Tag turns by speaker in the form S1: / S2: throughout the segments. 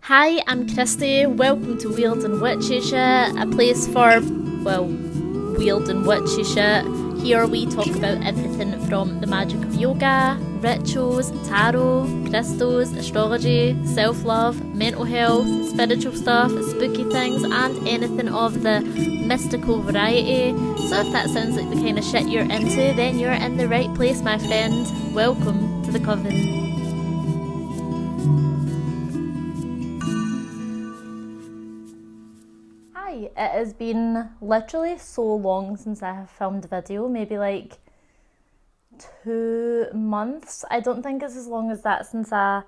S1: Hi, I'm Kristy. Welcome to Weird and Witchy Shit, a place for, weird and witchy shit. Here we talk about everything from the magic of yoga, rituals, tarot, crystals, astrology, self-love, mental health, spiritual stuff, spooky things, and anything of the mystical variety. So if that sounds like the kind of shit you're into, then you're in the right place, my friend. Welcome to the coven. It has been literally so long since I have filmed a video, maybe like 2 months. I don't think it's as long as that since I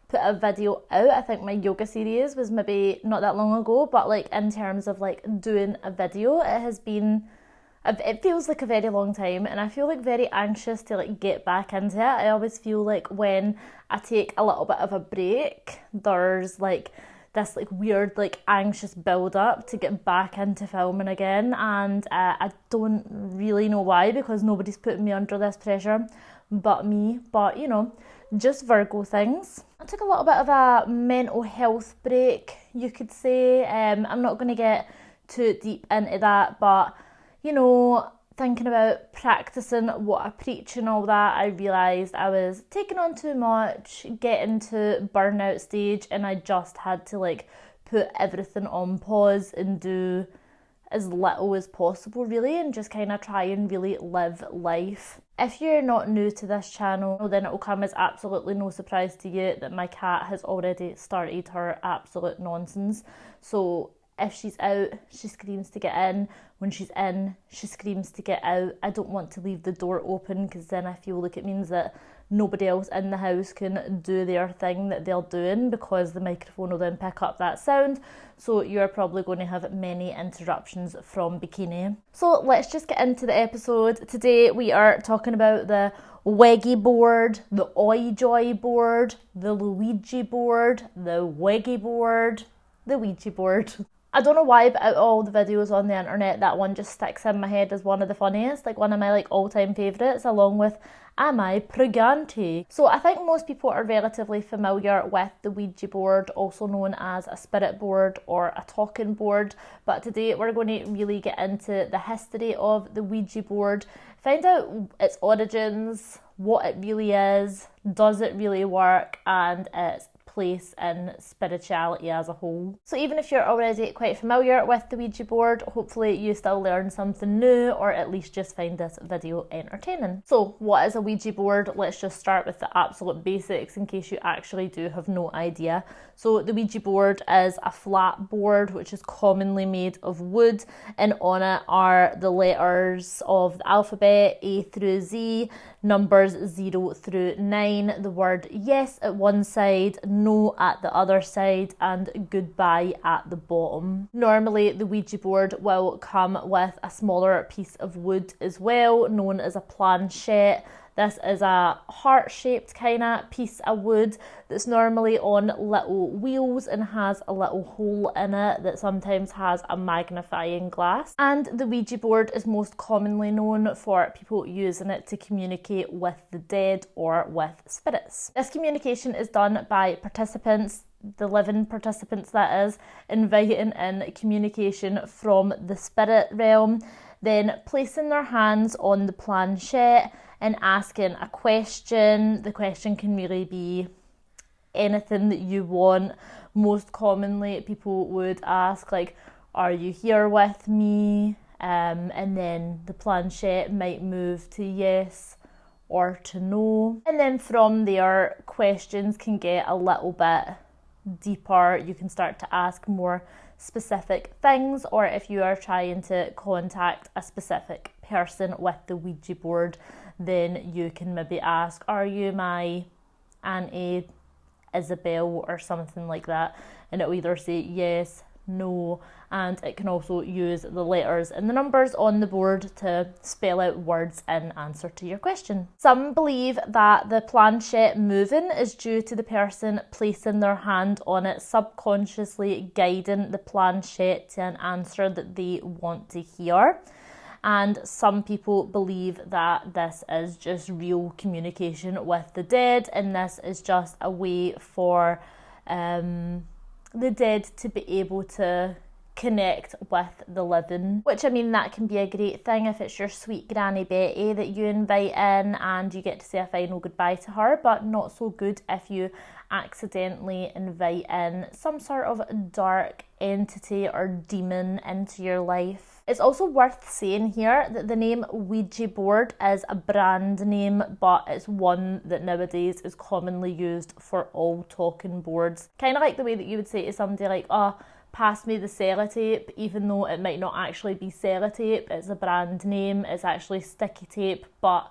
S1: put a video out. I think my yoga series was maybe not that long ago, but like in terms of like doing a video, it feels like a very long time, and I feel like very anxious to like get back into it. I always feel like when I take a little bit of a break, there's like this like weird like anxious build up to get back into filming again, and I don't really know why, because nobody's putting me under this pressure but me. But you know, just Virgo things. I took a little bit of a mental health break, you could say. I'm not going to get too deep into that, but you know, thinking about practicing what I preach and all that, I realised I was taking on too much, getting to burnout stage, and I just had to like put everything on pause and do as little as possible really, and just kind of try and really live life. If you're not new to this channel, then it will come as absolutely no surprise to you that my cat has already started her absolute nonsense. So if she's out, she screams to get in. When she's in, she screams to get out. I don't want to leave the door open, because then I feel like it means that nobody else in the house can do their thing that they're doing, because the microphone will then pick up that sound. So you're probably going to have many interruptions from Bikini. So let's just get into the episode. Today we are talking about the Ouija Board, the Ouija Board, the Ouija Board, the Ouija Board, the Ouija Board. I don't know why, but out of all the videos on the internet, that one just sticks in my head as one of the funniest, like one of my like all-time favourites, along with Am I Pregante? So I think most people are relatively familiar with the Ouija board, also known as a spirit board or a talking board. But today we're going to really get into the history of the Ouija board, find out its origins, what it really is, does it really work, and its place in spirituality as a whole. So even if you're already quite familiar with the Ouija board, hopefully you still learn something new, or at least just find this video entertaining. So what is a Ouija board? Let's just start with the absolute basics in case you actually do have no idea. So the Ouija board is a flat board which is commonly made of wood, and on it are the letters of the alphabet A through Z, numbers 0 through 9, the word yes at one side, no at the other side, and goodbye at the bottom. Normally the Ouija board will come with a smaller piece of wood as well, known as a planchette. This is a heart-shaped kind of piece of wood that's normally on little wheels and has a little hole in it that sometimes has a magnifying glass. And the Ouija board is most commonly known for people using it to communicate with the dead or with spirits. This communication is done by participants, the living participants that is, inviting in communication from the spirit realm, then placing their hands on the planchette and asking a question. The question can really be anything that you want. Most commonly people would ask like, are you here with me? And then the planchette might move to yes or to no. And then from there, questions can get a little bit deeper. You can start to ask more specific things, or if you are trying to contact a specific person with the Ouija board, then you can maybe ask, are you my Auntie Isabel or something like that, and it'll either say yes, no, and it can also use the letters and the numbers on the board to spell out words in answer to your question. Some believe that the planchette moving is due to the person placing their hand on it, subconsciously guiding the planchette to an answer that they want to hear. And some people believe that this is just real communication with the dead, and this is just a way for the dead to be able to connect with the living, which I mean, that can be a great thing if it's your sweet Granny Betty that you invite in and you get to say a final goodbye to her, but not so good if you accidentally invite in some sort of dark entity or demon into your life. It's also worth saying here that the name Ouija Board is a brand name, but it's one that nowadays is commonly used for all talking boards. Kind of like the way that you would say to somebody like, oh, pass me the sellotape, even though it might not actually be sellotape, it's a brand name, it's actually sticky tape, but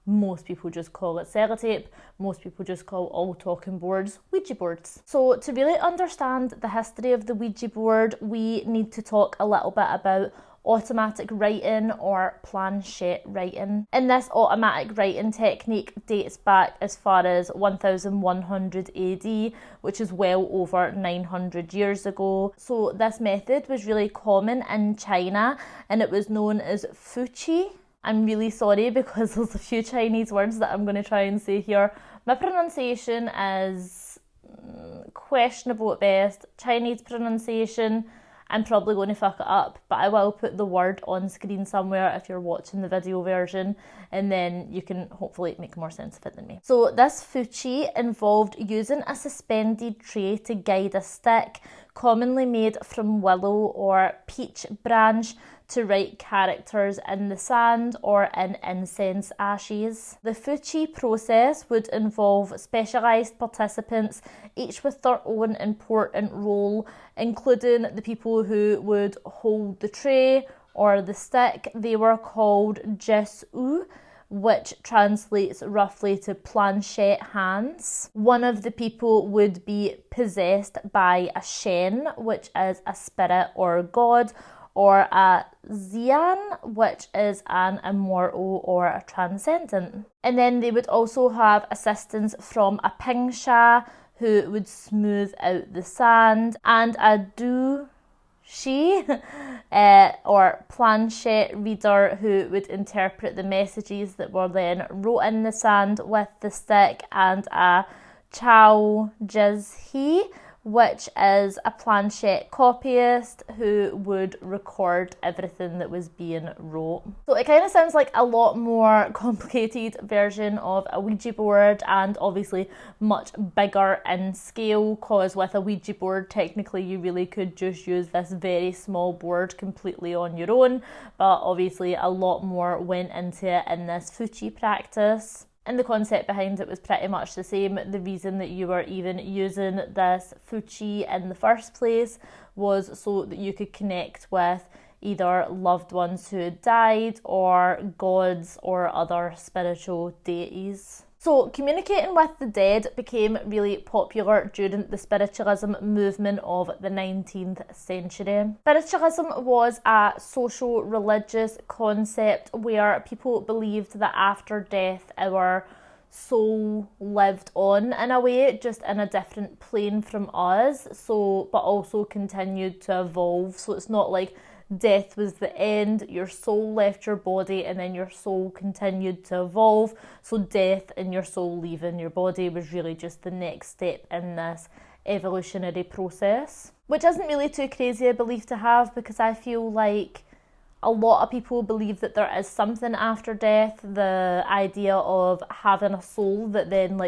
S1: most people just call it sellotape. Most people just call all talking boards Ouija boards. So to really understand the history of the Ouija board, we need to talk a little bit about automatic writing or planchette writing. And this automatic writing technique dates back as far as 1100 AD, which is well over 900 years ago. So this method was really common in China and it was known as fuqi. I'm really sorry because there's a few Chinese words that I'm going to try and say here. My pronunciation is questionable at best. Chinese pronunciation, I'm probably going to fuck it up, but I will put the word on screen somewhere if you're watching the video version, and then you can hopefully make more sense of it than me. So this fuqi involved using a suspended tray to guide a stick, commonly made from willow or peach branch, to write characters in the sand or in incense ashes. The fuqi process would involve specialised participants, each with their own important role, including the people who would hold the tray or the stick. They were called jisu, which translates roughly to planchette hands. One of the people would be possessed by a shen, which is a spirit or god, or a xian, which is an immortal or a transcendent. And then they would also have assistance from a pingsha who would smooth out the sand, and a du shi or planchette reader who would interpret the messages that were then wrote in the sand with the stick, and a chao jizhi, which is a planchette copyist who would record everything that was being wrote. So it kind of sounds like a lot more complicated version of a Ouija board, and obviously much bigger in scale, because with a Ouija board technically you really could just use this very small board completely on your own, but obviously a lot more went into it in this fuqi practice. And the concept behind it was pretty much the same. The reason that you were even using this fuqi in the first place was so that you could connect with either loved ones who had died or gods or other spiritual deities. So communicating with the dead became really popular during the spiritualism movement of the 19th century. Spiritualism was a social religious concept where people believed that after death our soul lived on in a way, just in a different plane from us, but also continued to evolve. So it's not like death was the end, your soul left your body and then your soul continued to evolve. So death and your soul leaving your body was really just the next step in this evolutionary process, which isn't really too crazy a belief to have, because I feel like a lot of people believe that there is something after death. The idea of having a soul that then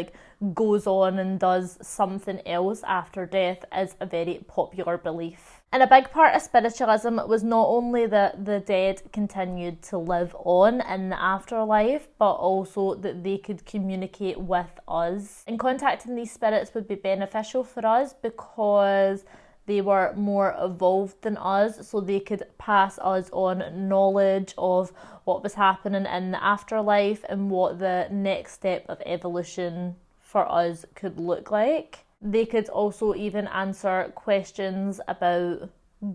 S1: goes on and does something else after death is a very popular belief. And a big part of spiritualism was not only that the dead continued to live on in the afterlife, but also that they could communicate with us. And contacting these spirits would be beneficial for us because they were more evolved than us, so they could pass us on knowledge of what was happening in the afterlife and what the next step of evolution for us could look like. They could also even answer questions about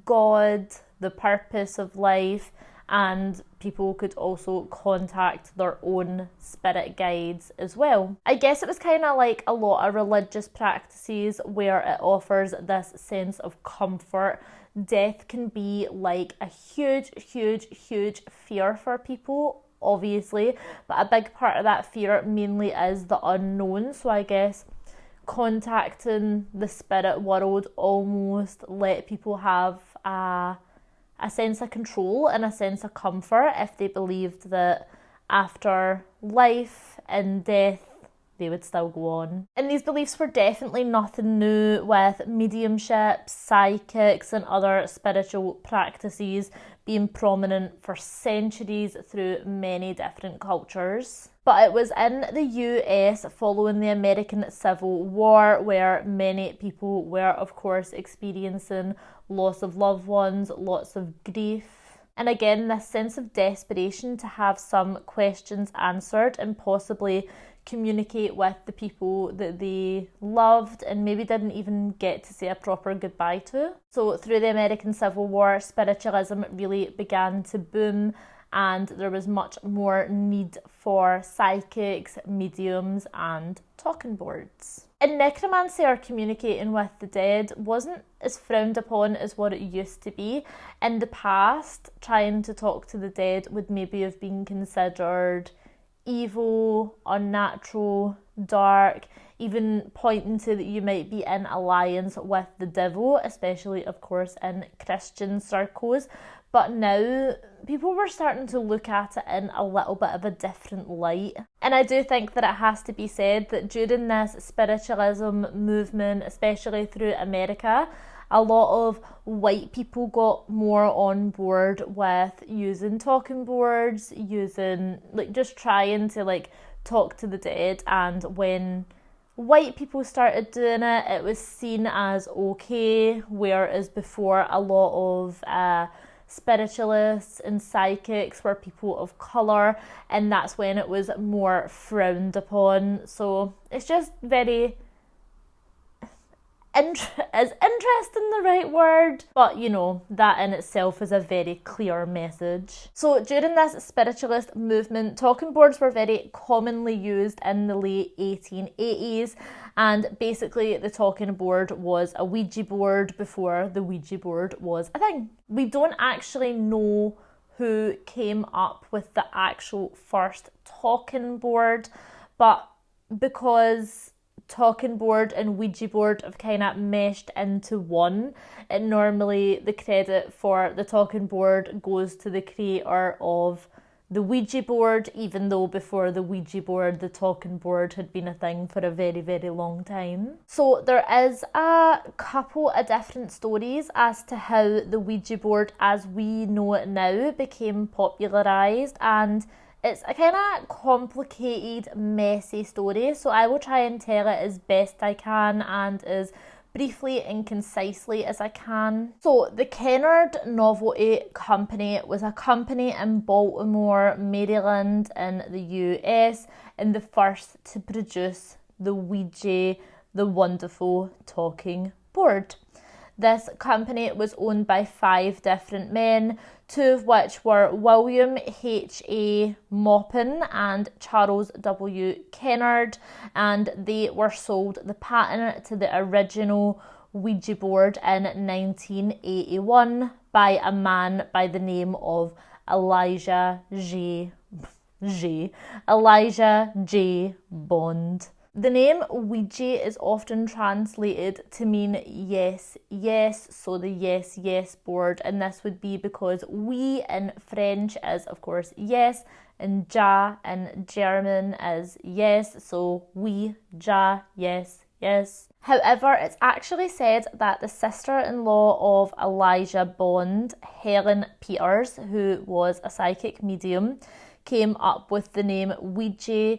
S1: God, the purpose of life, and people could also contact their own spirit guides as well. I guess it was kind of like a lot of religious practices where it offers this sense of comfort. Death can be like a huge fear for people, obviously, but a big part of that fear mainly is the unknown. So I guess contacting the spirit world almost let people have a sense of control and a sense of comfort if they believed that after life and death they would still go on. And these beliefs were definitely nothing new, with mediumship, psychics and other spiritual practices being prominent for centuries through many different cultures. But it was in the US following the American Civil War where many people were, of course, experiencing loss of loved ones, lots of grief. And again, this sense of desperation to have some questions answered and possibly communicate with the people that they loved and maybe didn't even get to say a proper goodbye to. So through the American Civil War, spiritualism really began to boom, and there was much more need for psychics, mediums and talking boards. And necromancy, or communicating with the dead, wasn't as frowned upon as what it used to be. In the past, trying to talk to the dead would maybe have been considered evil, unnatural, dark, even pointing to that you might be in alliance with the devil, especially of course in Christian circles. But now people were starting to look at it in a little bit of a different light. And I do think that it has to be said that during this spiritualism movement, especially through America, a lot of white people got more on board with using talking boards, just trying to talk to the dead. And when white people started doing it, it was seen as okay, whereas before a lot of spiritualists and psychics were people of colour, and that's when it was more frowned upon. So it's just very is interesting the right word? But that in itself is a very clear message. So during this spiritualist movement, talking boards were very commonly used in the late 1880s, and basically the talking board was a Ouija board before the Ouija board was a thing. We don't actually know who came up with the actual first talking board, but because talking board and Ouija board have kind of meshed into one, and normally the credit for the talking board goes to the creator of the Ouija board, even though before the Ouija board the talking board had been a thing for a very, very long time. So there is a couple of different stories as to how the Ouija board as we know it now became popularised, and it's a kind of complicated, messy story, so I will try and tell it as best I can and as briefly and concisely as I can. So the Kennard Novelty Company was a company in Baltimore, Maryland in the US, and the first to produce the Ouija, the wonderful talking board. This company was owned by 5 different men, 2 of which were William H.A. Maupin and Charles W. Kennard, and they were sold the patent to the original Ouija board in 1981 by a man by the name of Elijah J. Bond. The name Ouija is often translated to mean yes, yes, so the yes, yes board, and this would be because oui in French is of course yes, and ja in German is yes, so oui, ja, yes, yes. However, it's actually said that the sister-in-law of Elijah Bond, Helen Peters, who was a psychic medium, came up with the name Ouija,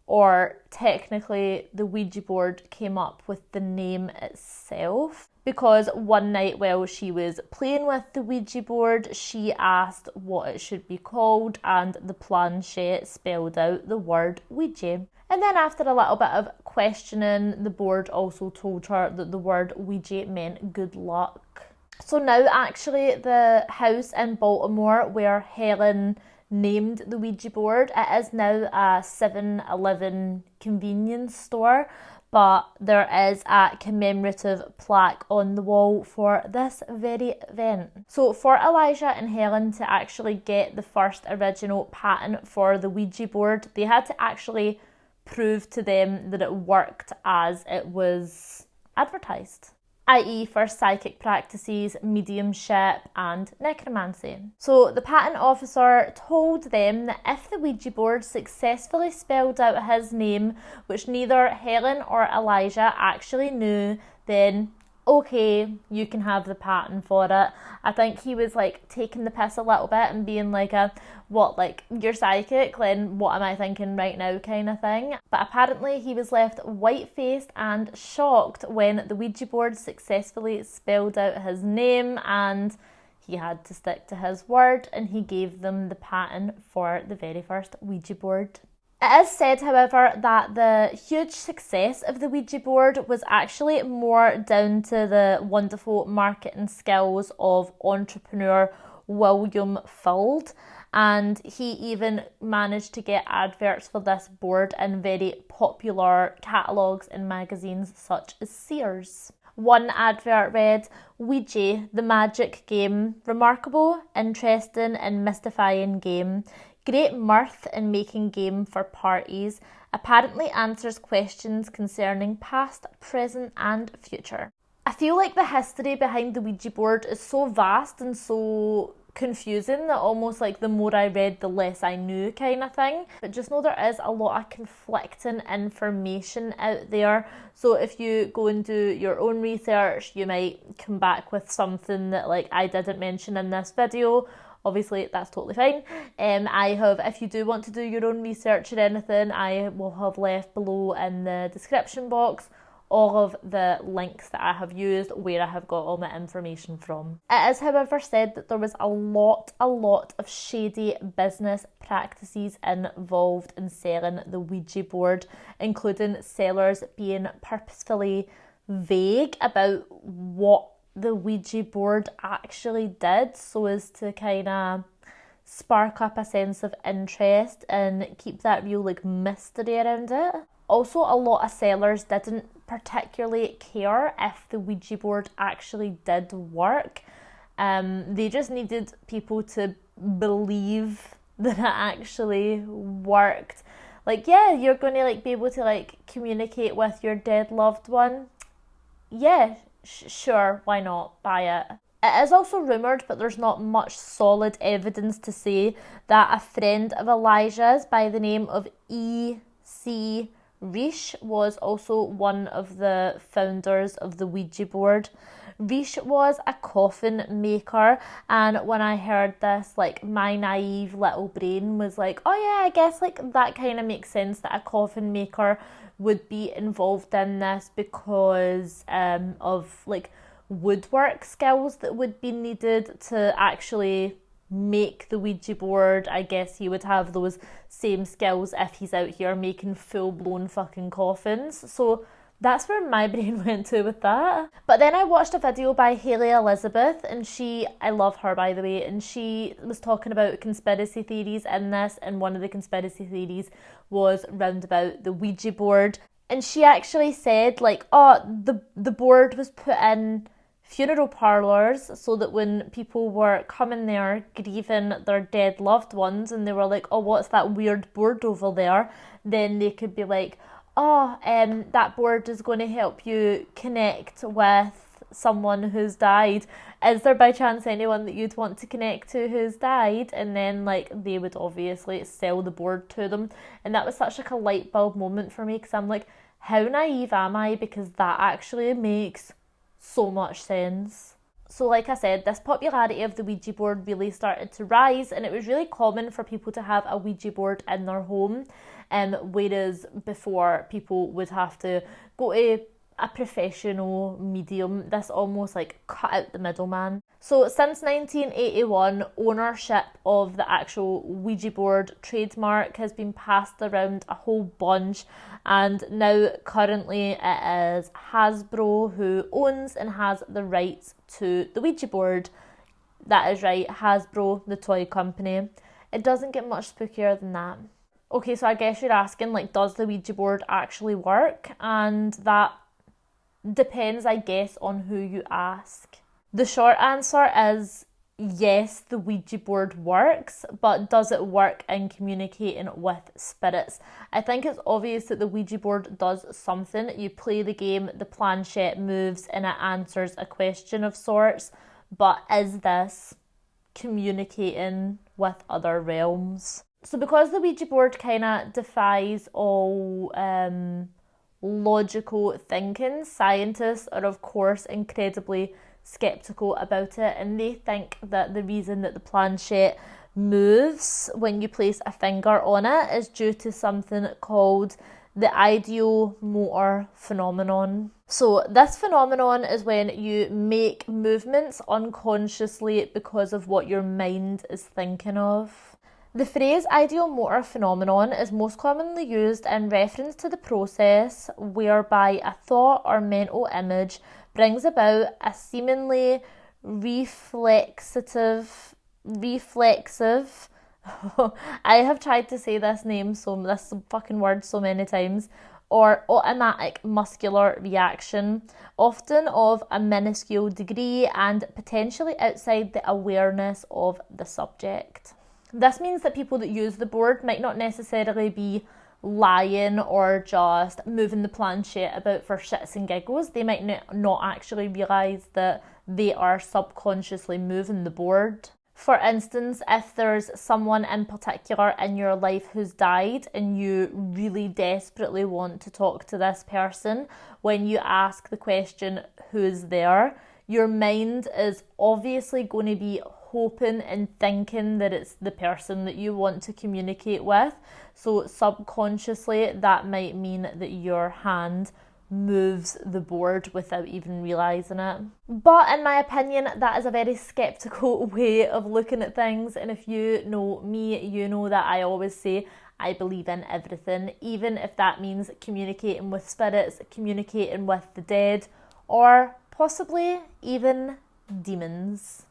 S1: or technically the Ouija board came up with the name itself, because one night while she was playing with the Ouija board, she asked what it should be called, and the planchette spelled out the word Ouija. And then after a little bit of questioning, the board also told her that the word Ouija meant good luck. So now actually the house in Baltimore where Helen named the Ouija board, it is now a 7-Eleven convenience store, but there is a commemorative plaque on the wall for this very event. So for Elijah and Helen to actually get the first original patent for the Ouija board, they had to actually prove to them that it worked as it was advertised, i.e. for psychic practices, mediumship and necromancy. So the patent officer told them that if the Ouija board successfully spelled out his name, which neither Helen or Elijah actually knew, then okay, you can have the patent for it. I think he was like taking the piss a little bit and being like you're psychic, then what am I thinking right now kind of thing. But apparently he was left white-faced and shocked when the Ouija board successfully spelled out his name, and he had to stick to his word and he gave them the patent for the very first Ouija board. It is said, however, that the huge success of the Ouija board was actually more down to the wonderful marketing skills of entrepreneur William Fuld, and he even managed to get adverts for this board in very popular catalogues in magazines such as Sears. One advert read, "Ouija, the magic game, remarkable, interesting and mystifying game. Great mirth in making game for parties, apparently answers questions concerning past, present and future." I feel like the history behind the Ouija board is so vast and so confusing that almost like the more I read, the less I knew kind of thing. But just know there is a lot of conflicting information out there. So if you go and do your own research, you might come back with something that like I didn't mention in this video. Obviously, that's totally fine. If you do want to do your own research or anything, I will have left below in the description box all of the links that I have used where I have got all my information from. It is, however, said that there was a lot of shady business practices involved in selling the Ouija board, including sellers being purposefully vague about what the Ouija board actually did, so as to kind of spark up a sense of interest and keep that real like mystery around it. Also, a lot of sellers didn't particularly care if the Ouija board actually did work. They just needed people to believe that it actually worked. Like, yeah, you're going to like be able to like communicate with your dead loved one. Yeah, sure, why not? Buy it. It is also rumoured, but there's not much solid evidence to say, that a friend of Elijah's by the name of E.C. Riche was also one of the founders of the Ouija board. Riche was a coffin maker, and when I heard this, like my naive little brain was like, oh yeah, I guess like that kind of makes sense that a coffin maker would be involved in this because of like woodwork skills that would be needed to actually make the Ouija board. I guess he would have those same skills if he's out here making full-blown fucking coffins. So that's where my brain went to with that. But then I watched a video by Hayley Elizabeth, and I love her by the way, and she was talking about conspiracy theories in this, and one of the conspiracy theories was round about the Ouija board. And she actually said like, the board was put in funeral parlours so that when people were coming there grieving their dead loved ones and they were like, oh, what's that weird board over there, then they could be like, that board is going to help you connect with someone who's died. Is there by chance anyone that you'd want to connect to who's died? And then like they would obviously sell the board to them. And that was such like a light bulb moment for me, because I'm like, how naive am I? Because that actually makes so much sense. So like I said, this popularity of the Ouija board really started to rise, and it was really common for people to have a Ouija board in their home, whereas before people would have to go to a professional medium. This almost like cut out the middleman. So since 1981, ownership of the actual Ouija board trademark has been passed around a whole bunch, and now currently it is Hasbro who owns and has the rights to the Ouija board. That is right, Hasbro, the toy company. It doesn't get much spookier than that. Okay, so I guess you're asking, like, does the Ouija board actually work? And that depends, I guess, on who you ask. The short answer is yes, the Ouija board works, but does it work in communicating with spirits? I think it's obvious that the Ouija board does something. You play the game, the planchette moves, and it answers a question of sorts. But is this communicating with other realms? So because the Ouija board kind of defies all logical thinking, scientists are of course incredibly skeptical about it, and they think that the reason that the planchette moves when you place a finger on it is due to something called the ideomotor phenomenon. So this phenomenon is when you make movements unconsciously because of what your mind is thinking of. The phrase ideomotor phenomenon is most commonly used in reference to the process whereby a thought or mental image brings about a seemingly reflexive I have tried to say this fucking word so many times, or automatic muscular reaction, often of a minuscule degree and potentially outside the awareness of the subject. This means that people that use the board might not necessarily be lying or just moving the planchette about for shits and giggles. They might not actually realise that they are subconsciously moving the board. For instance, if there's someone in particular in your life who's died and you really desperately want to talk to this person, when you ask the question, who's there, your mind is obviously going to be hoping and thinking that it's the person that you want to communicate with. So subconsciously, that might mean that your hand moves the board without even realising it. But in my opinion, that is a very sceptical way of looking at things. And if you know me, you know that I always say I believe in everything, even if that means communicating with spirits, communicating with the dead, or possibly even demons.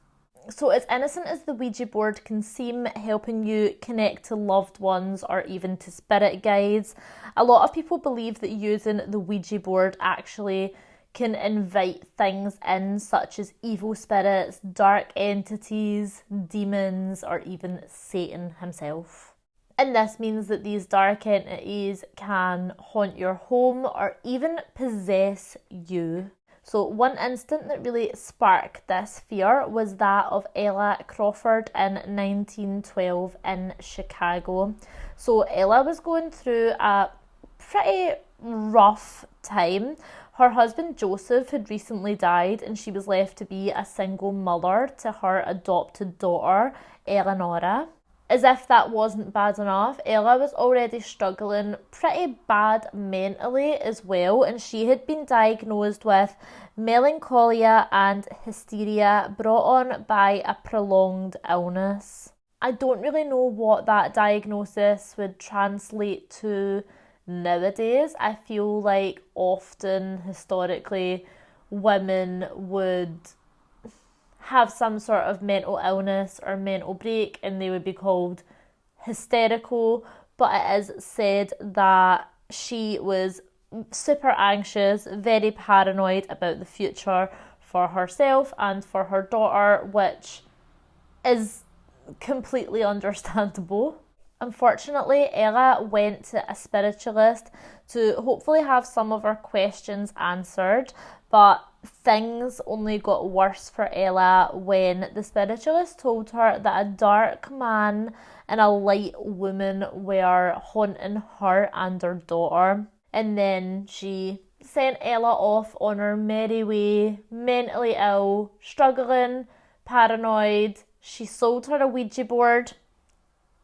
S1: So as innocent as the Ouija board can seem, helping you connect to loved ones or even to spirit guides, a lot of people believe that using the Ouija board actually can invite things in, such as evil spirits, dark entities, demons, or even Satan himself. And this means that these dark entities can haunt your home or even possess you. So one incident that really sparked this fear was that of Ella Crawford in 1912 in Chicago. So Ella was going through a pretty rough time. Her husband Joseph had recently died and she was left to be a single mother to her adopted daughter, Eleonora. As if that wasn't bad enough, Ella was already struggling pretty bad mentally as well, and she had been diagnosed with melancholia and hysteria brought on by a prolonged illness. I don't really know what that diagnosis would translate to nowadays. I feel like often historically women would have some sort of mental illness or mental break and they would be called hysterical, but it is said that she was super anxious, very paranoid about the future for herself and for her daughter, which is completely understandable. Unfortunately, Ella went to a spiritualist to hopefully have some of her questions answered, but things only got worse for Ella when the spiritualist told her that a dark man and a light woman were haunting her and her daughter. And then she sent Ella off on her merry way, mentally ill, struggling, paranoid. She sold her a Ouija board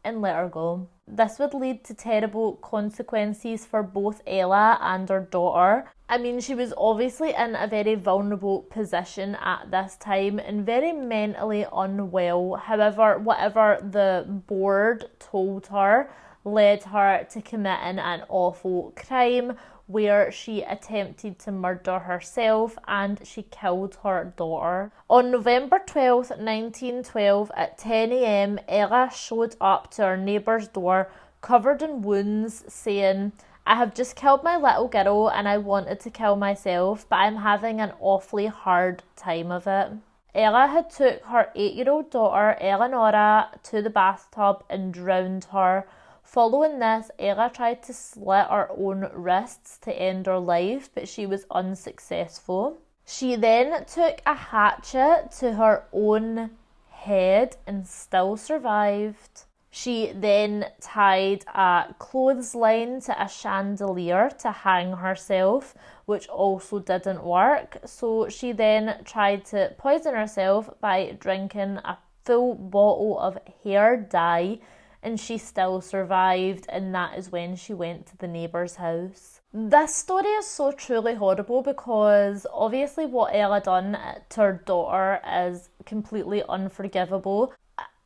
S1: and let her go. This would lead to terrible consequences for both Ella and her daughter. I mean, she was obviously in a very vulnerable position at this time and very mentally unwell. However, whatever the board told her led her to committing an awful crime where she attempted to murder herself and she killed her daughter. On November 12th, 1912 at 10 a.m, Ella showed up to her neighbour's door covered in wounds saying, "I have just killed my little girl and I wanted to kill myself, but I'm having an awfully hard time of it." Ella had took her 8-year-old daughter Eleonora to the bathtub and drowned her. Following this, Ella tried to slit her own wrists to end her life, but she was unsuccessful. She then took a hatchet to her own head and still survived. She then tied a clothesline to a chandelier to hang herself, which also didn't work. So she then tried to poison herself by drinking a full bottle of hair dye, and she still survived, and that is when she went to the neighbour's house. This story is so truly horrible because obviously what Ella done to her daughter is completely unforgivable.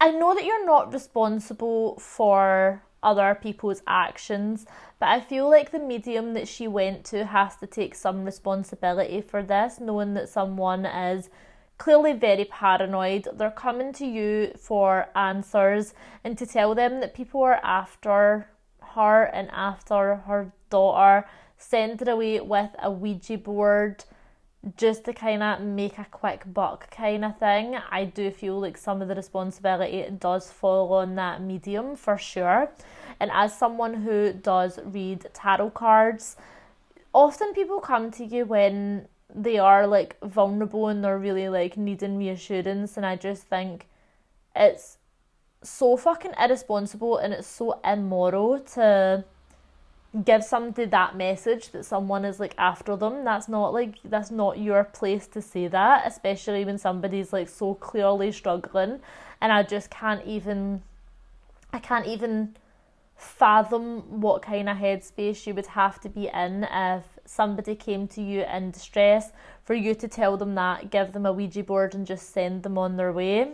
S1: I know that you're not responsible for other people's actions, but I feel like the medium that she went to has to take some responsibility for this, knowing that someone is clearly very paranoid. They're coming to you for answers and to tell them that people are after her and after her daughter, send her away with a Ouija board just to kind of make a quick buck kind of thing. I do feel like some of the responsibility does fall on that medium for sure. And as someone who does read tarot cards, often people come to you when they are like vulnerable and they're really like needing reassurance, and I just think it's so fucking irresponsible and it's so immoral to give somebody that message that someone is like after them. That's not your place to say that, especially when somebody's like so clearly struggling. And I can't even fathom what kind of headspace you would have to be in if somebody came to you in distress for you to tell them that, give them a Ouija board and just send them on their way.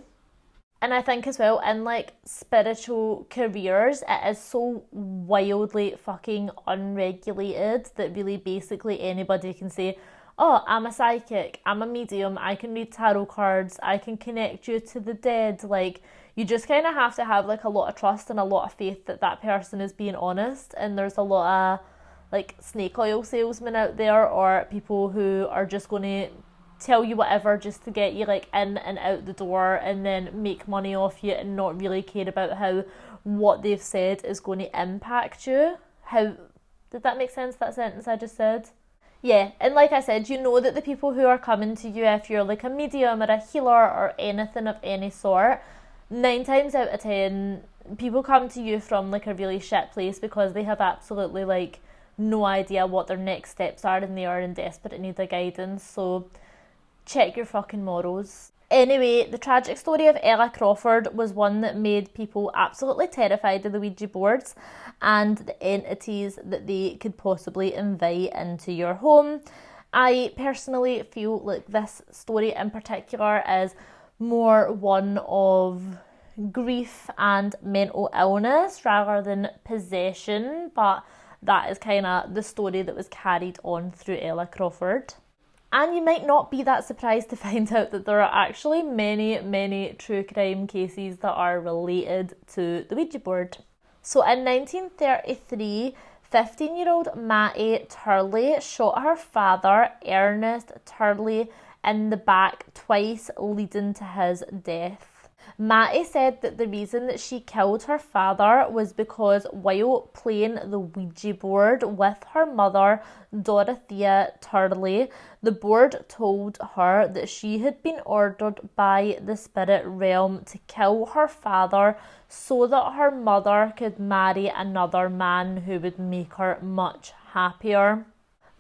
S1: And I think as well, in like spiritual careers, it is so wildly fucking unregulated that really basically anybody can say, oh, I'm a psychic, I'm a medium, I can read tarot cards, I can connect you to the dead. Like, you just kind of have to have like a lot of trust and a lot of faith that that person is being honest. And there's a lot of like snake oil salesmen out there, or people who are just going to tell you whatever just to get you like in and out the door and then make money off you and not really care about how what they've said is going to impact you. How did that make sense, that sentence I just said? Yeah, and like I said, you know that the people who are coming to you, if you're like a medium or a healer or anything of any sort, 9 times out of 10 people come to you from like a really shit place because they have absolutely like no idea what their next steps are and they are in desperate need of guidance. So check your fucking morals. Anyway, the tragic story of Ella Crawford was one that made people absolutely terrified of the Ouija boards and the entities that they could possibly invite into your home. I personally feel like this story in particular is more one of grief and mental illness rather than possession, but that is kind of the story that was carried on through Ella Crawford. And you might not be that surprised to find out that there are actually many, many true crime cases that are related to the Ouija board. So in 1933, 15-year-old Mattie Turley shot her father, Ernest Turley, in the back twice, leading to his death. Mattie said that the reason that she killed her father was because while playing the Ouija board with her mother, Dorothea Turley, the board told her that she had been ordered by the spirit realm to kill her father so that her mother could marry another man who would make her much happier.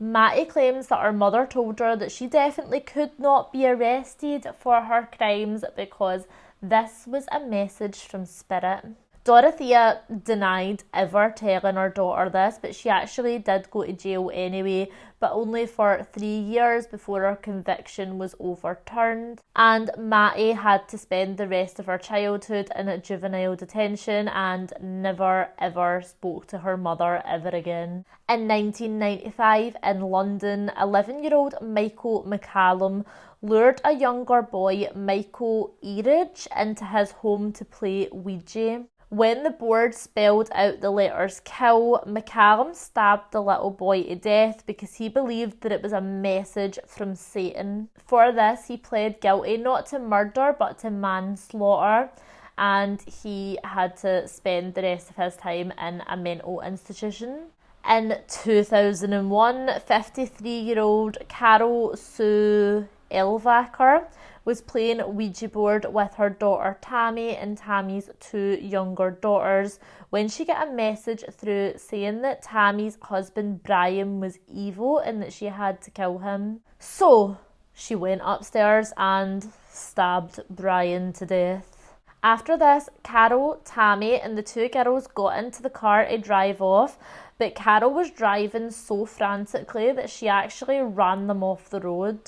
S1: Mattie claims that her mother told her that she definitely could not be arrested for her crimes because this was a message from spirit. Dorothea denied ever telling her daughter this, but she actually did go to jail anyway, but only for 3 years before her conviction was overturned. And Mattie had to spend the rest of her childhood in juvenile detention and never ever spoke to her mother ever again. In 1995 in London, 11-year-old Michael McCallum lured a younger boy, Michael Eridge, into his home to play Ouija. When the board spelled out the letters kill, McCallum stabbed the little boy to death because he believed that it was a message from Satan. For this, he pled guilty not to murder but to manslaughter, and he had to spend the rest of his time in a mental institution. In 2001, 53-year-old Carol Sue Elvacker was playing Ouija board with her daughter Tammy and Tammy's 2 younger daughters when she got a message through saying that Tammy's husband Brian was evil and that she had to kill him. So she went upstairs and stabbed Brian to death. After this, Carol, Tammy and the 2 girls got into the car to drive off, but Carol was driving so frantically that she actually ran them off the road.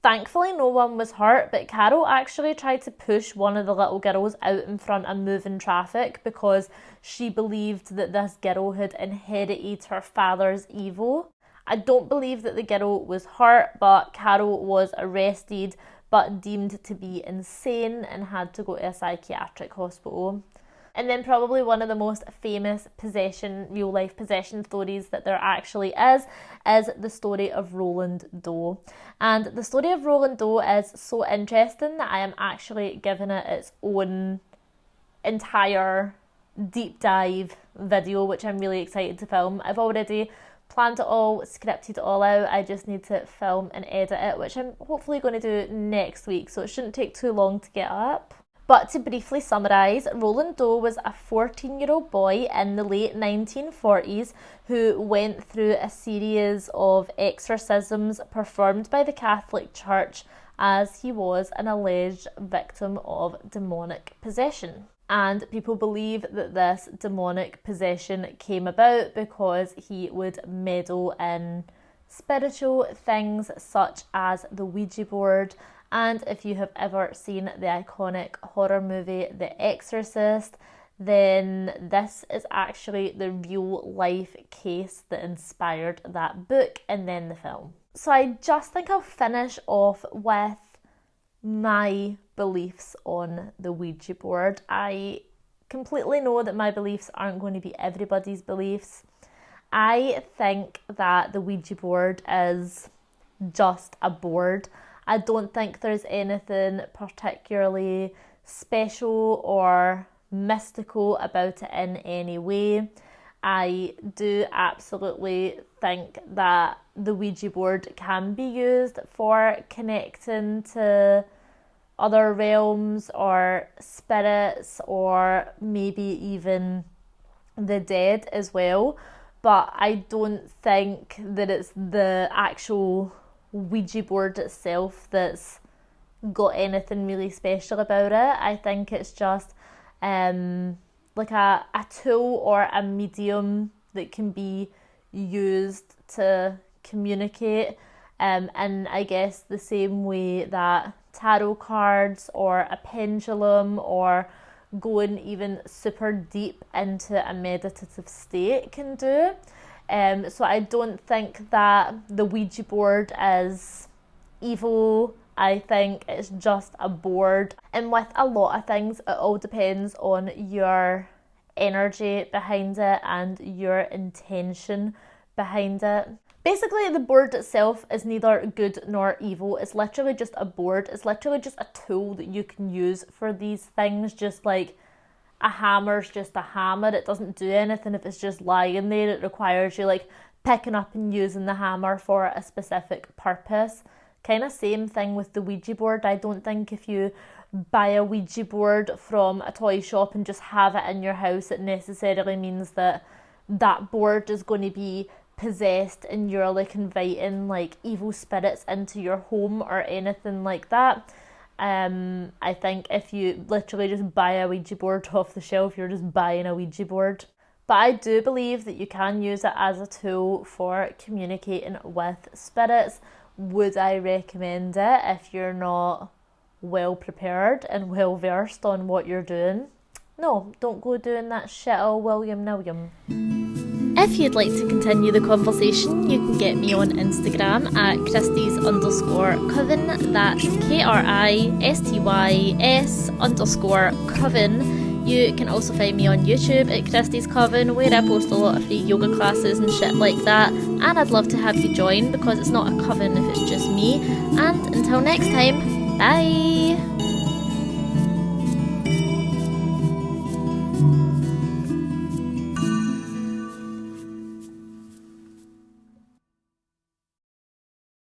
S1: Thankfully, no one was hurt, but Carol actually tried to push one of the little girls out in front of moving traffic because she believed that this girl had inherited her father's evil. I don't believe that the girl was hurt, but Carol was arrested but deemed to be insane and had to go to a psychiatric hospital. And then probably one of the most famous real life possession stories that there actually is the story of Roland Doe. And the story of Roland Doe is so interesting that I am actually giving it its own entire deep dive video, which I'm really excited to film. I've already planned it all, scripted it all out. I just need to film and edit it, which I'm hopefully going to do next week, so it shouldn't take too long to get up. But to briefly summarise, Roland Doe was a 14-year-old boy in the late 1940s who went through a series of exorcisms performed by the Catholic Church as he was an alleged victim of demonic possession. And people believe that this demonic possession came about because he would meddle in spiritual things such as the Ouija board. And if you have ever seen the iconic horror movie The Exorcist, then this is actually the real life case that inspired that book and then the film. So I just think I'll finish off with my beliefs on the Ouija board. I completely know that my beliefs aren't going to be everybody's beliefs. I think that the Ouija board is just a board. I don't think there's anything particularly special or mystical about it in any way. I do absolutely think that the Ouija board can be used for connecting to other realms or spirits or maybe even the dead as well. But I don't think that it's the actual Ouija board itself that's got anything really special about it. I think it's just like a tool or a medium that can be used to communicate, and I guess the same way that tarot cards or a pendulum or going even super deep into a meditative state can do. So I don't think that the Ouija board is evil. I think it's just a board. And with a lot of things, it all depends on your energy behind it and your intention behind it. Basically, the board itself is neither good nor evil. It's literally just a board. It's literally just a tool that you can use for these things, just like a hammer's just a hammer. It doesn't do anything if it's just lying there. It requires you like picking up and using the hammer for a specific purpose. Kind of same thing with the Ouija board. I don't think if you buy a Ouija board from a toy shop and just have it in your house, it necessarily means that that board is going to be possessed and you're like inviting like evil spirits into your home or anything like that. I think if you literally just buy a Ouija board off the shelf, you're just buying a Ouija board. But I do believe that you can use it as a tool for communicating with spirits. Would I recommend it if you're not well prepared and well versed on what you're doing? No, don't go doing that shit all William. If you'd like to continue the conversation, you can get me on Instagram at kristys_coven. That's KRISTYS_coven. You can also find me on YouTube at kristysyogacoven, where I post a lot of free yoga classes and shit like that, and I'd love to have you join because it's not a coven if it's just me. And until next time, bye!